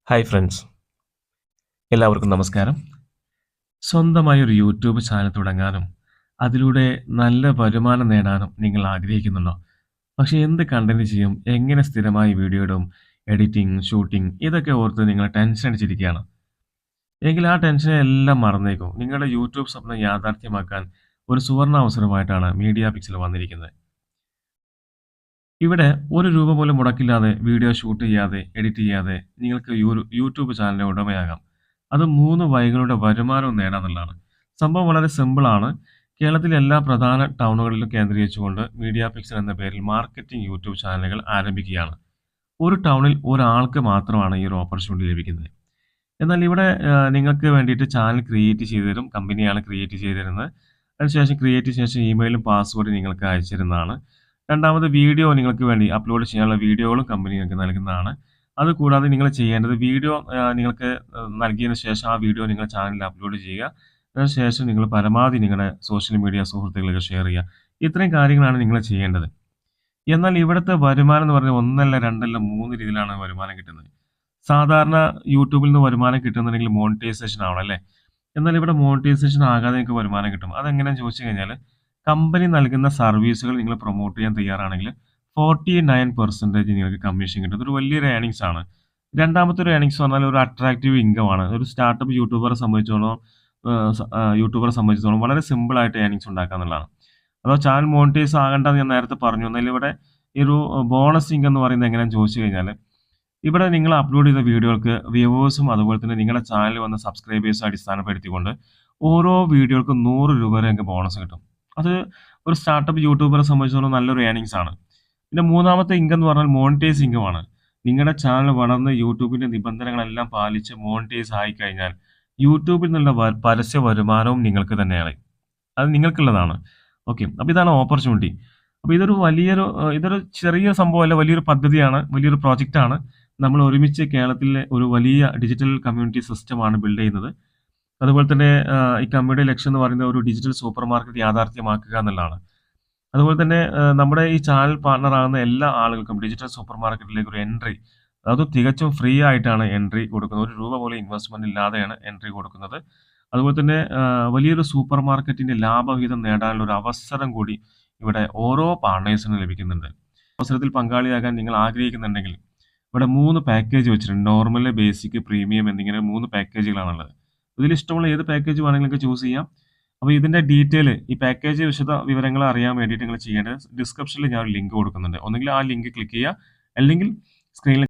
Hi friends, എല്ലാവർക്കും നമസ്കാരം. സ്വന്തമായി ഒരു യൂട്യൂബ് ചാനൽ തുടങ്ങാനും അതിലൂടെ നല്ല വരുമാനം നേടാനും നിങ്ങൾ ആഗ്രഹിക്കുന്നുണ്ടോ? പക്ഷേ എന്ത് കണ്ടന്റ് ചെയ്യും, എങ്ങനെ സ്ഥിരമായി വീഡിയോ ഇടും, എഡിറ്റിംഗ്, ഷൂട്ടിംഗ് ഇതൊക്കെ ഓർത്ത് നിങ്ങൾ ടെൻഷൻ അടിച്ചിരിക്കുകയാണ്. എങ്കിൽ ആ ടെൻഷനെ എല്ലാം മറന്നേക്കൂ. നിങ്ങളുടെ യൂട്യൂബ് സ്വപ്നം യാഥാർത്ഥ്യമാക്കാൻ ഒരു സുവർണ അവസരമായിട്ടാണ് മീഡിയ പിക്സൽ വന്നിരിക്കുന്നത്. ഇവിടെ ഒരു രൂപ പോലും മുടക്കില്ലാതെ വീഡിയോ ഷൂട്ട് ചെയ്യാതെ, എഡിറ്റ് ചെയ്യാതെ നിങ്ങൾക്ക് യൂട്യൂബ് ചാനലിന്റെ ഉടമയാകാം. അത് 3 വഴികളുടെ വരുമാനവും നേടാന്നുള്ളതാണ്. സംഭവം വളരെ സിമ്പിളാണ്. കേരളത്തിലെ എല്ലാ പ്രധാന ടൗണുകളിലും കേന്ദ്രീകരിച്ചുകൊണ്ട് മീഡിയ പിക്സൽ എന്ന പേരിൽ മാർക്കറ്റിംഗ് യൂട്യൂബ് ചാനലുകൾ ആരംഭിക്കുകയാണ്. ഒരു ടൗണിൽ ഒരാൾക്ക് മാത്രമാണ് ഈ ഒരു ഓപ്പർച്യൂണിറ്റി ലഭിക്കുന്നത്. എന്നാൽ ഇവിടെ നിങ്ങൾക്ക് വേണ്ടിയിട്ട് ചാനൽ ക്രിയേറ്റ് ചെയ്തു തരും. കമ്പനിയാണ് ക്രിയേറ്റ് ചെയ്തു തരുന്നത്. അതിനുശേഷം ക്രിയേറ്റ് ചെയ്ത ശേഷം ഇമെയിലും പാസ്വേഡും നിങ്ങൾക്ക് അയച്ചു തരുന്നതാണ്. രണ്ടാമത് വീഡിയോ നിങ്ങൾക്ക് വേണ്ടി അപ്ലോഡ് ചെയ്യാനുള്ള വീഡിയോകളും കമ്പനി നിങ്ങൾക്ക് നൽകുന്നതാണ്. അതുകൂടാതെ നിങ്ങൾ ചെയ്യേണ്ടത് വീഡിയോ നിങ്ങൾക്ക് നൽകിയതിന് ശേഷം ആ വീഡിയോ നിങ്ങളുടെ ചാനലിൽ അപ്ലോഡ് ചെയ്യുക. അതിനുശേഷം നിങ്ങൾ പരമാവധി നിങ്ങളുടെ സോഷ്യൽ മീഡിയ സുഹൃത്തുക്കൾക്ക് ഷെയർ ചെയ്യുക. ഇത്രയും കാര്യങ്ങളാണ് നിങ്ങൾ ചെയ്യേണ്ടത്. എന്നാൽ ഇവിടുത്തെ വരുമാനം എന്ന് പറഞ്ഞാൽ ഒന്നല്ല, രണ്ടല്ല, 3 രീതിയിലാണ് വരുമാനം കിട്ടുന്നത്. സാധാരണ യൂട്യൂബിൽ നിന്ന് വരുമാനം കിട്ടുന്നുണ്ടെങ്കിൽ മോണിറ്റൈസേഷൻ ആവണം അല്ലേ? എന്നാൽ ഇവിടെ മോണിറ്റൈസേഷൻ ആകാതെ നിങ്ങൾക്ക് വരുമാനം കിട്ടും. അതെങ്ങനെയാണെന്ന് ചോദിച്ചു കഴിഞ്ഞാൽ, കമ്പനി നൽകുന്ന സർവീസുകൾ നിങ്ങൾ പ്രൊമോട്ട് ചെയ്യാൻ തയ്യാറാണെങ്കിൽ 49% നിങ്ങൾക്ക് കമ്മീഷൻ കിട്ടും. ഇതൊരു വലിയൊരു ഏർണിങ്സ് ആണ്. രണ്ടാമത്തെ ഒരു ഏർണിങ്സ് പറഞ്ഞാൽ ഒരു അട്രാക്റ്റീവ് ഇൻകം ആണ്. ഒരു സ്റ്റാർട്ടപ്പ് യൂട്യൂബറെ സംബന്ധിച്ചിടത്തോളം വളരെ സിമ്പിൾ ആയിട്ട് ഏർണിങ്സ് ഉണ്ടാക്കുക എന്നുള്ളതാണ്. അഥവാ ചാനൽ മോണിറ്റൈസ് ആകേണ്ടത് ഞാൻ നേരത്തെ പറഞ്ഞു. എന്നാൽ ഇവിടെ ഈ ഒരു ബോണസ് ഇൻകം എന്ന് പറയുന്നത് എങ്ങനെയാണെന്ന് ചോദിച്ചു കഴിഞ്ഞാൽ, ഇവിടെ നിങ്ങൾ അപ്ലോഡ് ചെയ്ത വീഡിയോകൾക്ക് വ്യൂവേഴ്സും അതുപോലെ തന്നെ നിങ്ങളുടെ ചാനലിൽ വന്ന സബ്സ്ക്രൈബേഴ്സും അടിസ്ഥാനപ്പെടുത്തിക്കൊണ്ട് ഓരോ വീഡിയോകൾക്കും 100 രൂപ വരെ നിങ്ങൾക്ക് ബോണസ് കിട്ടും. അത് ഒരു സ്റ്റാർട്ടപ്പ് യൂട്യൂബറെ സംബന്ധിച്ചിടത്തോളം നല്ലൊരു ഏർണിങ്സ് ആണ്. പിന്നെ മൂന്നാമത്തെ ഇൻകം എന്ന് പറഞ്ഞാൽ മോണിറ്റൈസ് ഇൻകം ആണ്. നിങ്ങളുടെ ചാനൽ വളർന്ന് യൂട്യൂബിന്റെ നിബന്ധനകളെല്ലാം പാലിച്ച് മോണിറ്റൈസ് ആയിക്കഴിഞ്ഞാൽ യൂട്യൂബിൽ നിന്നുള്ള പരസ്യ വരുമാനവും നിങ്ങൾക്ക് തന്നെയാണ്. അത് നിങ്ങൾക്കുള്ളതാണ്. ഓക്കെ. അപ്പോൾ ഇതാണ് ഓപ്പർച്യൂണിറ്റി. അപ്പോൾ ഇതൊരു ചെറിയ സംഭവമല്ല, വലിയൊരു പദ്ധതിയാണ്, വലിയൊരു പ്രോജക്റ്റാണ്. നമ്മൾ ഒരുമിച്ച് കേരളത്തിലെ ഒരു വലിയ ഡിജിറ്റൽ കമ്മ്യൂണിറ്റി സിസ്റ്റമാണ് ബിൽഡ് ചെയ്യുന്നത്. അതുപോലെ തന്നെ ഈ കമ്പനിയുടെ ലക്ഷ്യം എന്ന് പറയുന്നത് ഒരു ഡിജിറ്റൽ സൂപ്പർ മാർക്കറ്റ് യാഥാർത്ഥ്യമാക്കുക എന്നുള്ളതാണ്. അതുപോലെ തന്നെ നമ്മുടെ ഈ ചാനൽ പാർട്ണർ ആകുന്ന എല്ലാ ആളുകൾക്കും ഡിജിറ്റൽ സൂപ്പർ മാർക്കറ്റിലേക്ക് ഒരു എൻട്രി, അത് തികച്ചും ഫ്രീ ആയിട്ടാണ് എൻട്രി കൊടുക്കുന്നത്. ഒരു രൂപ പോലും ഇൻവെസ്റ്റ്മെന്റ് ഇല്ലാതെയാണ് എൻട്രി കൊടുക്കുന്നത്. അതുപോലെ തന്നെ വലിയൊരു സൂപ്പർ മാർക്കറ്റിന്റെ ലാഭവിഹിതം നേടാനുള്ള ഒരു അവസരം കൂടി ഇവിടെ ഓരോ പാർട്ണേഴ്സിനും ലഭിക്കുന്നുണ്ട്. അവസരത്തിൽ പങ്കാളിയാകാൻ നിങ്ങൾ ആഗ്രഹിക്കുന്നുണ്ടെങ്കിൽ ഇവിടെ 3 പാക്കേജ് വെച്ചിട്ടുണ്ട്. നോർമൽ, ബേസിക്, പ്രീമിയം എന്നിങ്ങനെ 3 പാക്കേജുകളാണുള്ളത്. ഇതിൽ ഇഷ്ടമുള്ള ഏത് പാക്കേജ് വേണമെങ്കിലും നിങ്ങൾക്ക് ചൂസ് ചെയ്യാം. അപ്പോൾ ഇതിന്റെ ഡീറ്റെയിൽ, ഈ പാക്കേജ് വിശദ വിവരങ്ങൾ അറിയാൻ വേണ്ടിയിട്ട് നിങ്ങൾ ചെയ്യേണ്ടത് ഡിസ്ക്രിപ്ഷനിൽ ഞാൻ ഒരു ലിങ്ക് കൊടുക്കുന്നുണ്ട്. ഒന്നുകിൽ ആ ലിങ്ക് ക്ലിക്ക് ചെയ്യുക, അല്ലെങ്കിൽ സ്ക്രീനിൽ